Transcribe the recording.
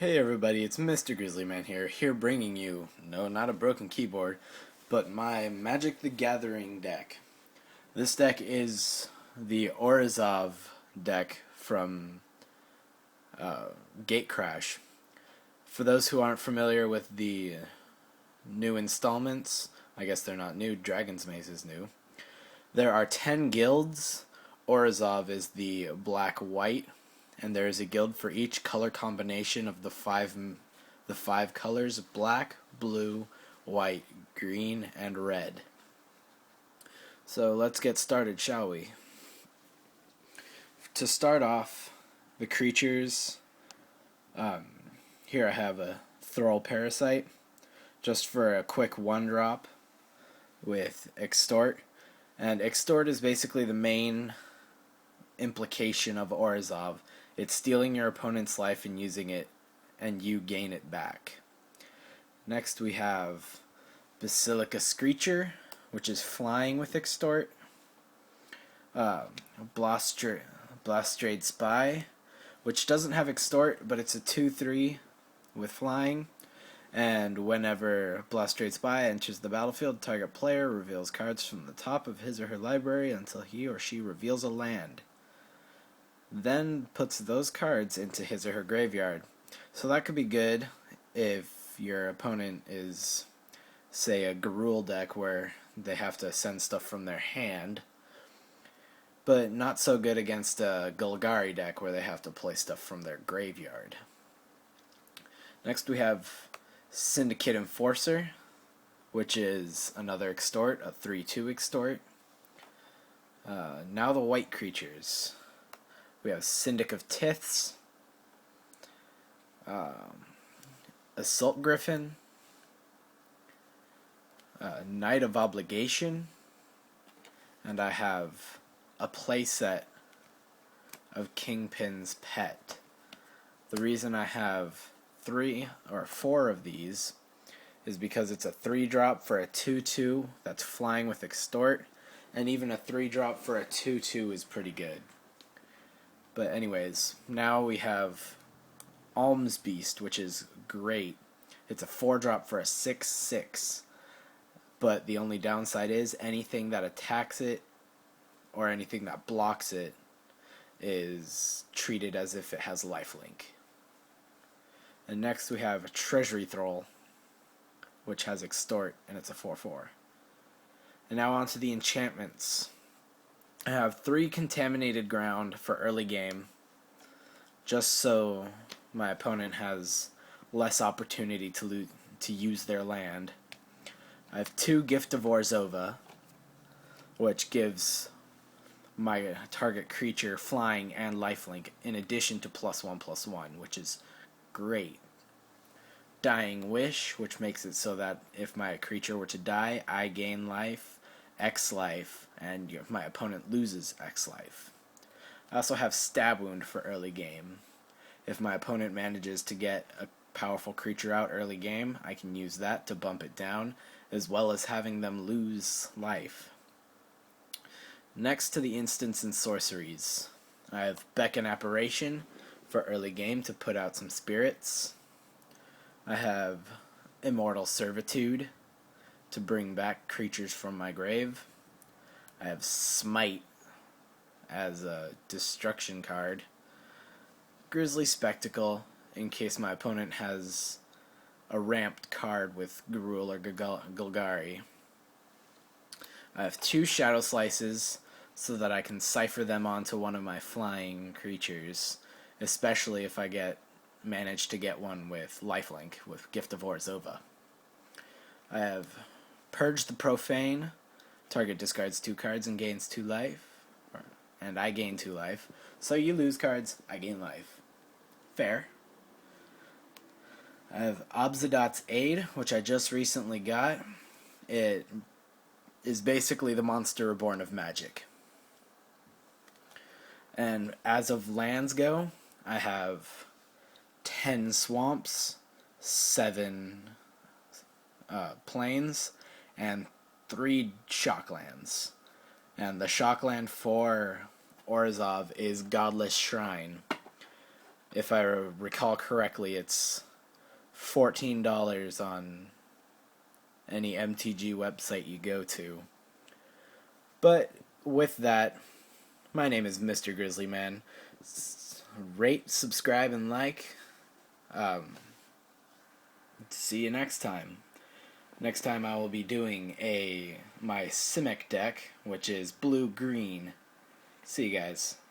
Hey everybody, it's Mr. Grizzlyman here bringing you, no, not a broken keyboard, but my Magic the Gathering deck. This deck is the Orzhov deck from Gatecrash. For those who aren't familiar with the new installments, I guess they're not new, Dragon's Maze is new. There are 10 guilds. Orzhov is the black-white, and there is a guild for each color combination of the five colors: black, blue, white, green, and red. So let's get started, shall we? To start off, the creatures. Here I have a Thrall Parasite, just for a quick 1-drop with Extort. And Extort is basically the main implication of Orzhov. It's stealing your opponent's life and using it, and you gain it back. Next we have Basilica Screecher, which is flying with Extort. Blastrade Spy, which doesn't have Extort, but it's a 2/3 with flying. And whenever Blastrade Spy enters the battlefield, target player reveals cards from the top of his or her library until he or she reveals a land. Then puts those cards into his or her graveyard. So that could be good if your opponent is, say, a Garul deck where they have to send stuff from their hand, but not so good against a Golgari deck where they have to play stuff from their graveyard. Next we have Syndicate Enforcer, which is another Extort, a 3/2 Extort. Now the white creatures. We have Syndic of Tiths, Assault Griffin, Knight of Obligation, and I have a playset of Kingpin's Pet. The reason I have 3 or 4 of these is because it's a 3-drop for a 2/2 that's flying with Extort, and even a 3-drop for a 2/2 is pretty good. But anyways, now we have Alms Beast, which is great. It's a 4-drop for a 6/6, but the only downside is anything that attacks it or anything that blocks it is treated as if it has lifelink. And next we have Treasury Thrall, which has Extort, and it's a 4/4. And now on to the enchantments. I have 3 Contaminated Ground for early game, just so my opponent has less opportunity to use their land. I have 2 Gift of Orzhov, which gives my target creature flying and lifelink in addition to +1/+1, which is great. Dying Wish, which makes it so that if my creature were to die, I gain life, X life, and my opponent loses X life. I also have Stab Wound for early game. If my opponent manages to get a powerful creature out early game, I can use that to bump it down, as well as having them lose life. Next to the instants and sorceries, I have Beckon Apparition for early game to put out some spirits. I have Immortal Servitude to bring back creatures from my grave. I have Smite as a destruction card. Grisly Spectacle in case my opponent has a ramped card with Garul or Golgari. I have 2 Shadow Slices so that I can cipher them onto one of my flying creatures, especially if I manage to get one with lifelink with Gift of Orzhov. I have Purge the Profane. Target discards 2 cards and gains 2 life, and I gain 2 life. So you lose cards, I gain life. Fair. I have Obzadot's Aid, which I just recently got. It is basically the Monster Reborn of Magic. And as of lands go, I have 10 Swamps, 7 Plains, and 3 Shocklands. And the Shockland for Orzhov is Godless Shrine. If I recall correctly, it's $14 on any MTG website you go to. But with that, my name is Mr. Grizzly Man. Rate, subscribe, and like. See you next time. Next time I will be doing my Simic deck, which is blue-green. See you guys.